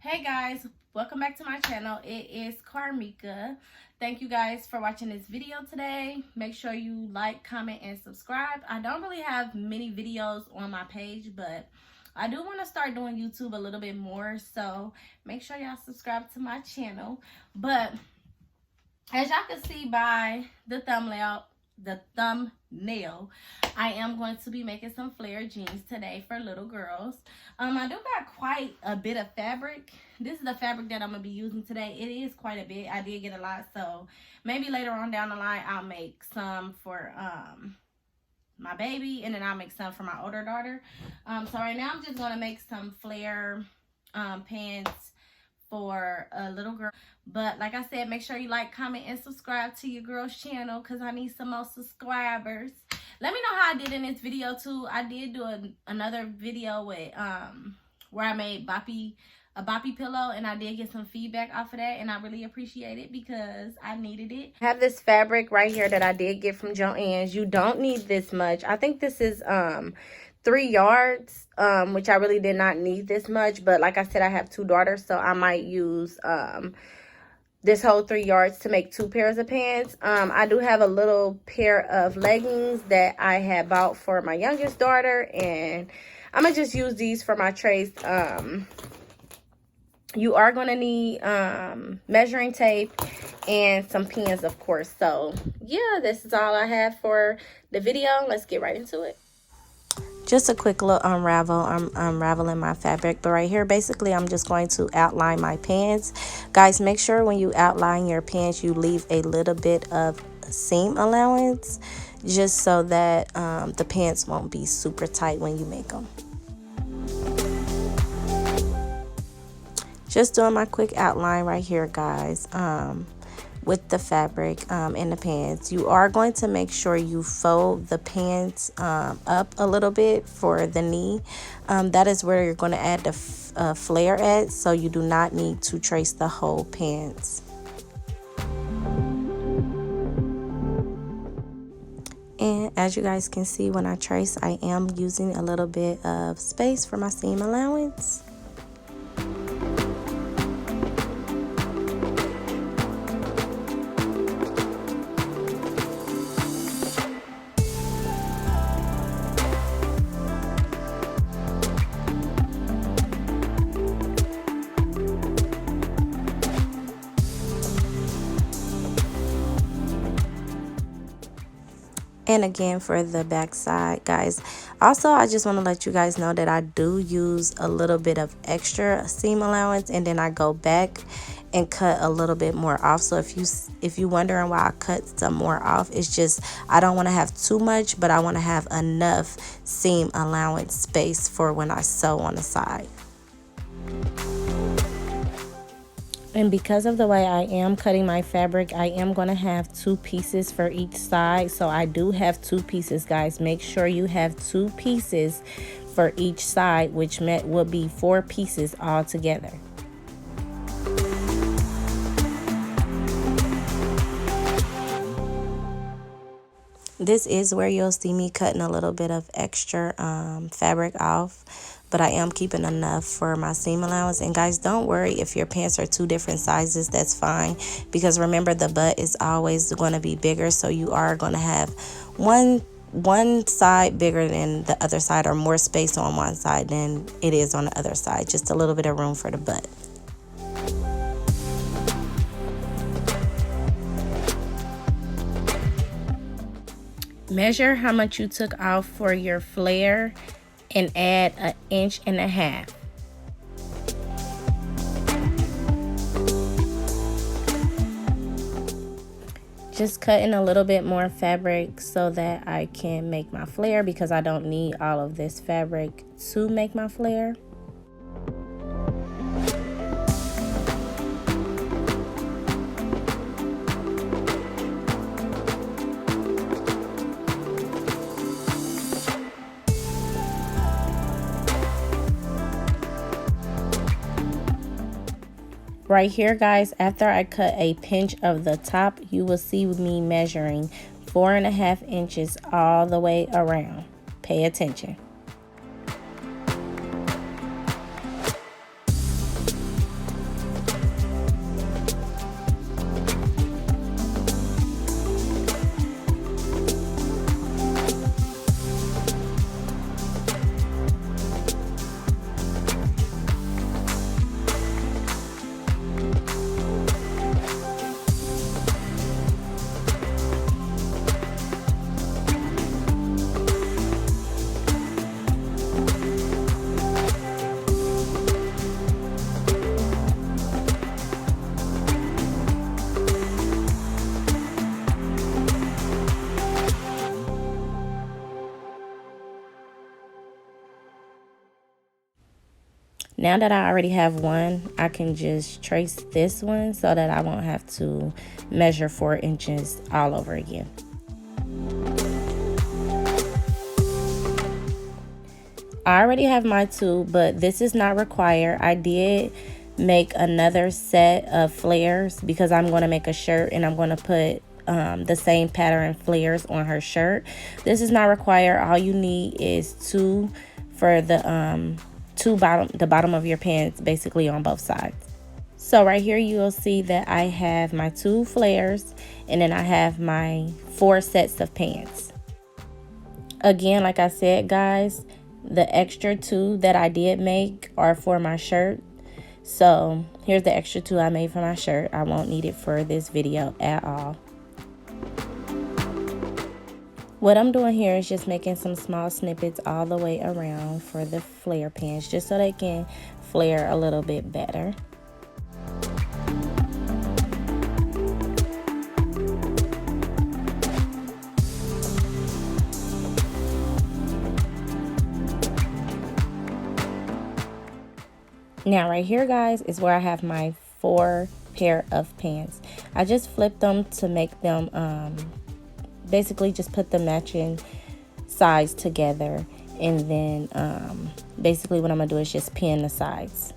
Hey guys, welcome back to my channel. It is Carmeka. Thank you guys for watching this video today. Make sure you like, comment, and subscribe. I don't really have many videos on my page, but I do want to start doing YouTube a little bit more, so make sure y'all subscribe to my channel. But as y'all can see by the thumbnail, I am going to be making some flare jeans today for little girls. I do got quite a bit of fabric. This is the fabric that I'm gonna be using today. It is quite a bit. I did get a lot, so maybe later on down the line I'll make some for my baby, and then I'll make some for my older daughter. So right now I'm just gonna make some flare pants for a little girl. But like I said, make sure you like, comment, and subscribe to your girl's channel because I need some more subscribers. Let me know how I did in this video too. I did do another video with where I made a boppy pillow, and I did get some feedback off of that, and I really appreciate it because I needed it. I have this fabric right here that I did get from Joann's. You don't need this much. I think this is 3 yards, which I really did not need this much, but like I said, I have 2 daughters, so I might use this whole 3 yards to make 2 pairs of pants. I do have a little pair of leggings that I had bought for my youngest daughter, and I'm gonna just use these for my trace. You are gonna need measuring tape and some pins, of course. So yeah, this is all I have for the video. Let's get right into it. Just a quick little unravel. I'm unraveling my fabric, but right here basically I'm just going to outline my pants. Guys, make sure when you outline your pants you leave a little bit of seam allowance, just so that the pants won't be super tight when you make them. Just doing my quick outline right here, guys, with the fabric and the pants. You are going to make sure you fold the pants up a little bit for the knee. That is where you're going to add the flare at, so you do not need to trace the whole pants. And as you guys can see, when I trace, I am using a little bit of space for my seam allowance. And again for the back side, guys. Also, I just want to let you guys know that I do use a little bit of extra seam allowance, and then I go back and cut a little bit more off. So if you wondering why I cut some more off, it's just I don't want to have too much, but I want to have enough seam allowance space for when I sew on the side. And because of the way I am cutting my fabric, I am going to have 2 pieces for each side. So I do have 2 pieces, guys. Make sure you have 2 pieces for each side, which will be 4 pieces all together. This is where you'll see me cutting a little bit of extra fabric off, but I am keeping enough for my seam allowance. And guys, don't worry if your pants are 2 different sizes, that's fine, because remember the butt is always going to be bigger, so you are going to have one side bigger than the other side, or more space on one side than it is on the other side, just a little bit of room for the butt. Measure how much you took off for your flare and add 1.5 inches. Just cutting a little bit more fabric so that I can make my flare, because I don't need all of this fabric to make my flare. Right here, guys, after I cut a pinch of the top, you will see me measuring 4.5 inches all the way around. Pay attention. Now that I already have one, I can just trace this one so that I won't have to measure 4 inches all over again. I already have my 2, but this is not required. I did make another set of flares because I'm going to make a shirt and I'm going to put the same pattern flares on her shirt. This is not required. All you need is 2 for the bottom of your pants, basically on both sides. So right here you will see that I have my 2 flares and then I have my 4 sets of pants. Again, like I said, guys, the extra 2 that I did make are for my shirt. So here's the extra 2 I made for my shirt. I won't need it for this video at all. What I'm doing here is just making some small snippets all the way around for the flare pants, just so they can flare a little bit better. Now right here, guys, is where I have my 4 pair of pants. I just flipped them to make them basically just put the matching sides together, and then basically what I'm gonna do is just pin the sides.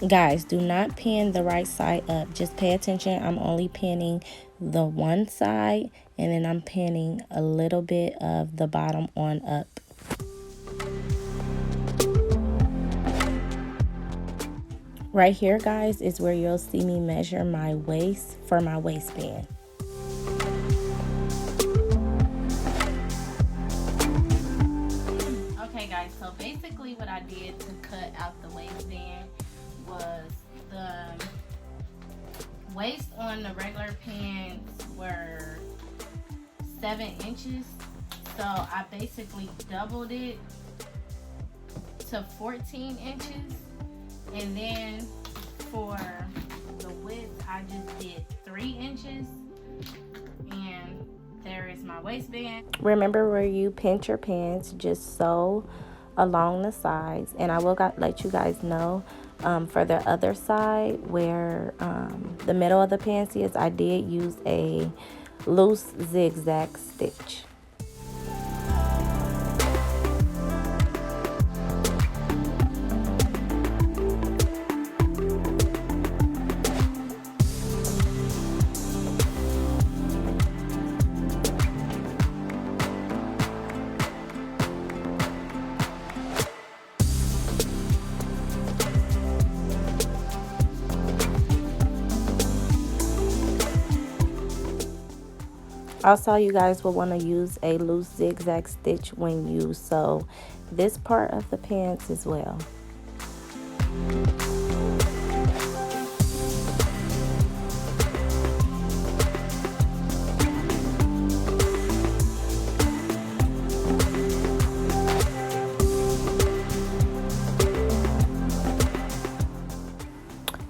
Guys, do not pin the right side up. Just pay attention. I'm only pinning the one side, and then I'm pinning a little bit of the bottom on up. Right here, guys, is where you'll see me measure my waist for my waistband. Okay, guys, so basically what I did to cut out the waistband was the waist on the regular pants were 7 inches, so I basically doubled it to 14 inches, and then for the width I just did 3 inches, and there is my waistband. Remember, where you pinch your pants, just sew along the sides, and I will let you guys know for the other side where the middle of the pants is, I did use a loose zigzag stitch. Also, you guys will want to use a loose zigzag stitch when you sew this part of the pants as well.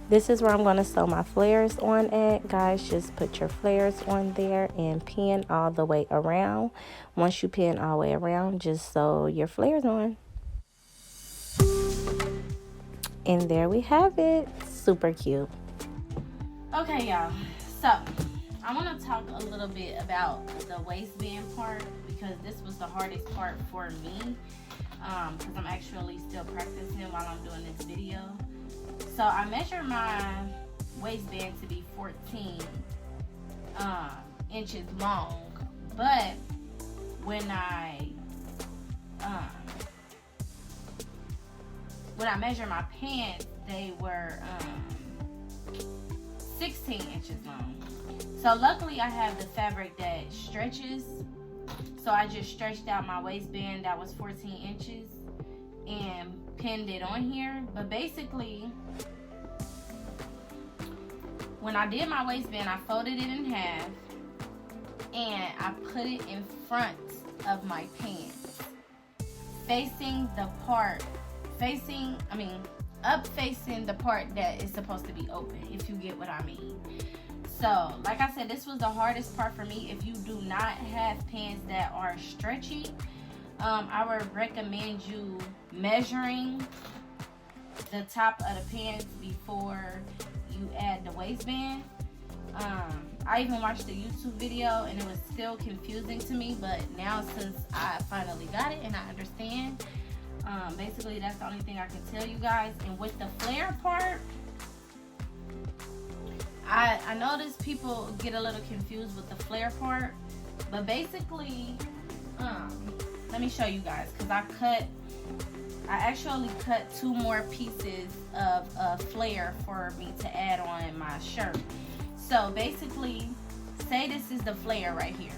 This is where I'm going to sew my flares on at. Guys, just put your flares on there and pin all the way around. Once you pin all the way around, just sew your flares on. And there we have it. Super cute. Okay, y'all. So, I want to talk a little bit about the waistband part, because this was the hardest part for me. Because I'm actually still practicing while I'm doing this video. So I measured my waistband to be 14 inches long, but when I measured my pants, they were 16 inches long. So luckily I have the fabric that stretches, so I just stretched out my waistband that was 14 inches and pinned it on here. But basically, when I did my waistband, I folded it in half, and I put it in front of my pants, facing the part, up facing the part that is supposed to be open, if you get what I mean. So, like I said, this was the hardest part for me. If you do not have pants that are stretchy, I would recommend you measuring the top of the pants before you add the waistband. I even watched a YouTube video and it was still confusing to me, but now since I finally got it and I understand, basically that's the only thing I can tell you guys. And with the flare part, I notice people get a little confused with the flare part, but basically, let me show you guys, because I actually cut 2 more pieces of flare for me to add on my shirt. So basically, say this is the flare right here.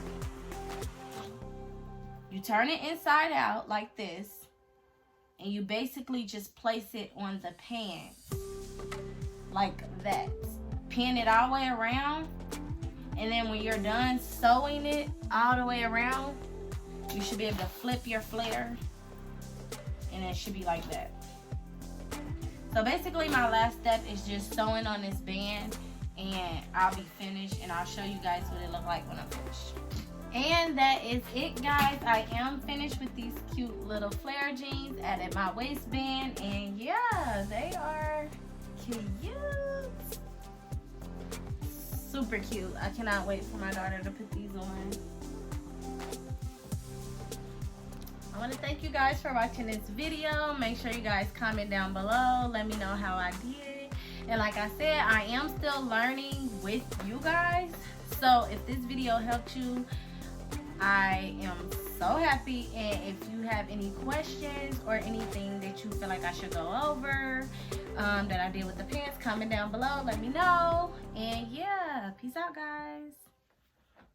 You turn it inside out like this, and you basically just place it on the pants like that. Pin it all the way around, and then when you're done sewing it all the way around, you should be able to flip your flare, and it should be like that. So basically, my last step is just sewing on this band, and I'll be finished, and I'll show you guys what it look like when I'm finished. And that is it, guys. I am finished with these cute little flare jeans. Added my waistband, and yeah, they are cute. Super cute. I cannot wait for my daughter to put these on. I want to thank you guys for watching this video. Make sure you guys comment down below. Let me know how I did. And like I said, I am still learning with you guys. So if this video helped you, I am so happy. And if you have any questions or anything that you feel like I should go over that I did with the pants, comment down below. Let me know. And yeah, peace out, guys.